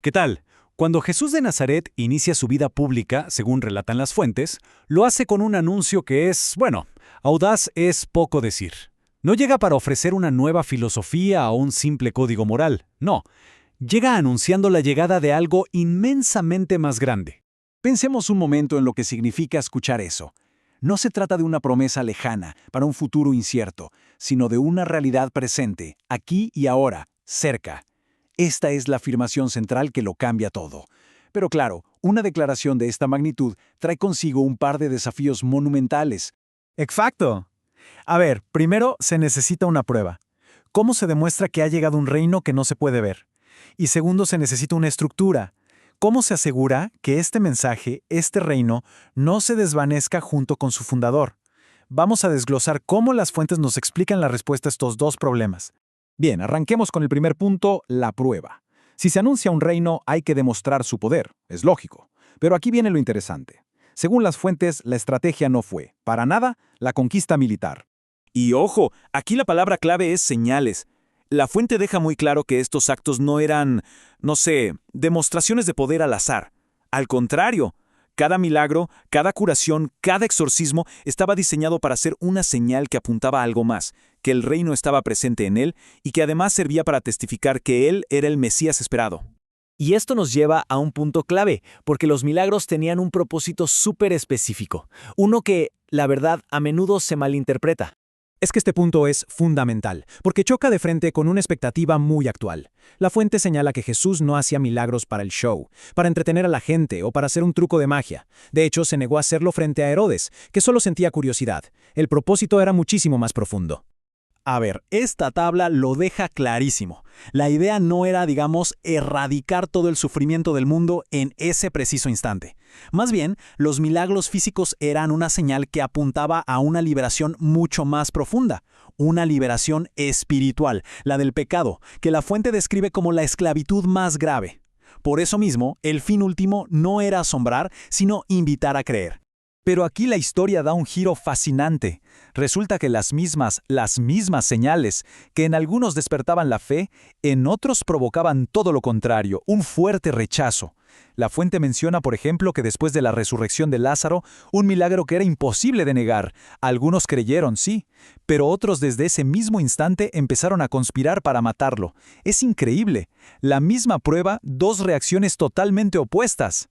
¿Qué tal? Cuando Jesús de Nazaret inicia su vida pública, según relatan las fuentes, lo hace con un anuncio que es, bueno, audaz es poco decir. No llega para ofrecer una nueva filosofía o un simple código moral, no. Llega anunciando la llegada de algo inmensamente más grande. Pensemos un momento en lo que significa escuchar eso. No se trata de una promesa lejana, para un futuro incierto, sino de una realidad presente, aquí y ahora, cerca. Esta es la afirmación central que lo cambia todo. Pero claro, una declaración de esta magnitud trae consigo un par de desafíos monumentales. Exacto. A ver, primero se necesita una prueba. ¿Cómo se demuestra que ha llegado un reino que no se puede ver? Y segundo, se necesita una estructura. ¿Cómo se asegura que este mensaje, este reino, no se desvanezca junto con su fundador? Vamos a desglosar cómo las fuentes nos explican la respuesta a estos dos problemas. Bien, arranquemos con el primer punto, la prueba. Si se anuncia un reino, hay que demostrar su poder, es lógico. Pero aquí viene lo interesante. Según las fuentes, la estrategia no fue, para nada, la conquista militar. Y ojo, aquí la palabra clave es señales. La fuente deja muy claro que estos actos no eran, no sé, demostraciones de poder al azar. Al contrario, cada milagro, cada curación, cada exorcismo estaba diseñado para ser una señal que apuntaba a algo más, que el reino estaba presente en él y que además servía para testificar que él era el Mesías esperado. Y esto nos lleva a un punto clave, porque los milagros tenían un propósito súper específico, uno que, la verdad, a menudo se malinterpreta. Es que este punto es fundamental, porque choca de frente con una expectativa muy actual. La fuente señala que Jesús no hacía milagros para el show, para entretener a la gente o para hacer un truco de magia. De hecho, se negó a hacerlo frente a Herodes, que solo sentía curiosidad. El propósito era muchísimo más profundo. A ver, esta tabla lo deja clarísimo. La idea no era, digamos, erradicar todo el sufrimiento del mundo en ese preciso instante. Más bien, los milagros físicos eran una señal que apuntaba a una liberación mucho más profunda, una liberación espiritual, la del pecado, que la fuente describe como la esclavitud más grave. Por eso mismo, el fin último no era asombrar, sino invitar a creer. Pero aquí la historia da un giro fascinante. Resulta que las mismas señales que en algunos despertaban la fe, en otros provocaban todo lo contrario, un fuerte rechazo. La fuente menciona, por ejemplo, que después de la resurrección de Lázaro, un milagro que era imposible de negar. Algunos creyeron, sí, pero otros desde ese mismo instante empezaron a conspirar para matarlo. Es increíble. La misma prueba, dos reacciones totalmente opuestas.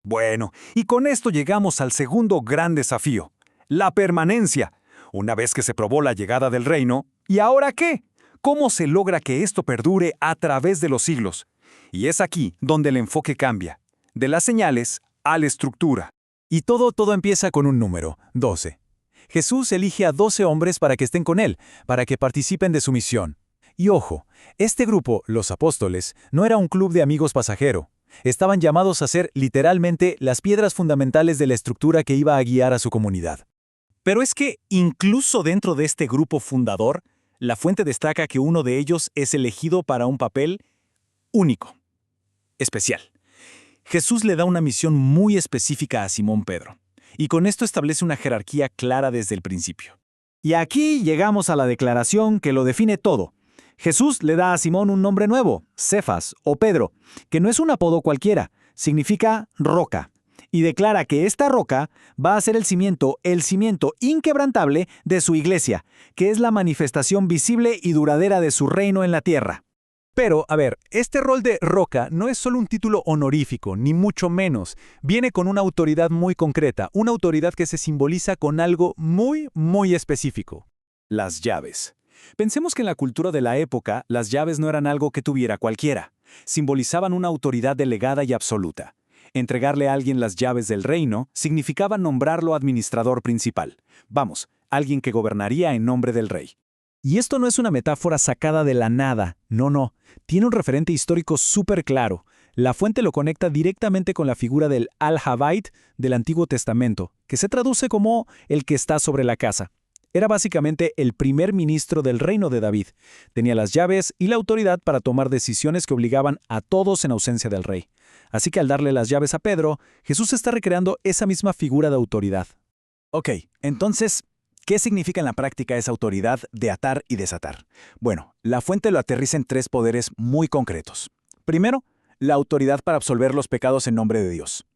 Bueno, y con esto llegamos al segundo gran desafío, la permanencia. Una vez que se probó la llegada del reino, ¿y ahora qué? ¿Cómo se logra que esto perdure a través de los siglos? Y es aquí donde el enfoque cambia, de las señales a la estructura. Y todo empieza con un número, 12. Jesús elige a 12 hombres para que estén con él, para que participen de su misión. Y ojo, este grupo, los apóstoles, no era un club de amigos pasajero. Estaban llamados a ser literalmente las piedras fundamentales de la estructura que iba a guiar a su comunidad. Pero es que, incluso dentro de este grupo fundador, la fuente destaca que uno de ellos es elegido para un papel único, especial. Jesús le da una misión muy específica a Simón Pedro, y con esto establece una jerarquía clara desde el principio. Y aquí llegamos a la declaración que lo define todo. Jesús le da a Simón un nombre nuevo, Cefas o Pedro, que no es un apodo cualquiera, significa roca, y declara que esta roca va a ser el cimiento inquebrantable de su iglesia, que es la manifestación visible y duradera de su reino en la tierra. Pero, a ver, este rol de roca no es solo un título honorífico, ni mucho menos. Viene con una autoridad muy concreta, una autoridad que se simboliza con algo muy específico. Las llaves. Pensemos que en la cultura de la época, las llaves no eran algo que tuviera cualquiera. Simbolizaban una autoridad delegada y absoluta. Entregarle a alguien las llaves del reino significaba nombrarlo administrador principal. Vamos, alguien que gobernaría en nombre del rey. Y esto no es una metáfora sacada de la nada, no. Tiene un referente histórico súper claro. La fuente lo conecta directamente con la figura del Al-Habayt del Antiguo Testamento, que se traduce como el que está sobre la casa. Era básicamente el primer ministro del reino de David. Tenía las llaves y la autoridad para tomar decisiones que obligaban a todos en ausencia del rey. Así que al darle las llaves a Pedro, Jesús está recreando esa misma figura de autoridad. Ok, entonces, ¿qué significa en la práctica esa autoridad de atar y desatar? Bueno, la fuente lo aterriza en tres poderes muy concretos. Primero, la autoridad para absolver los pecados en nombre de Dios.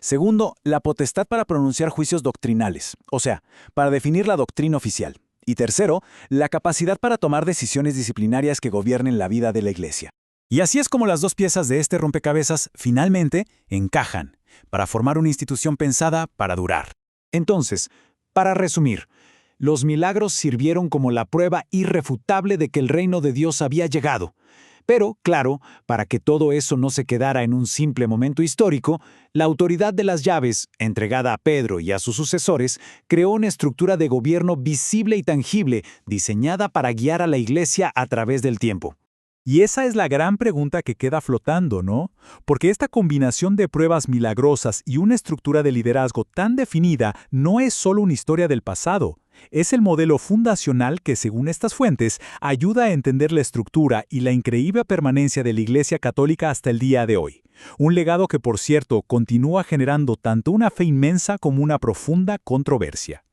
Segundo, la potestad para pronunciar juicios doctrinales, o sea, para definir la doctrina oficial. Y tercero, la capacidad para tomar decisiones disciplinarias que gobiernen la vida de la Iglesia. Y así es como las dos piezas de este rompecabezas finalmente encajan, para formar una institución pensada para durar. Entonces, para resumir, los milagros sirvieron como la prueba irrefutable de que el reino de Dios había llegado. Pero, claro, para que todo eso no se quedara en un simple momento histórico, la autoridad de las llaves, entregada a Pedro y a sus sucesores, creó una estructura de gobierno visible y tangible, diseñada para guiar a la Iglesia a través del tiempo. Y esa es la gran pregunta que queda flotando, ¿no? Porque esta combinación de pruebas milagrosas y una estructura de liderazgo tan definida no es solo una historia del pasado. Es el modelo fundacional que, según estas fuentes, ayuda a entender la estructura y la increíble permanencia de la Iglesia Católica hasta el día de hoy. Un legado que, por cierto, continúa generando tanto una fe inmensa como una profunda controversia.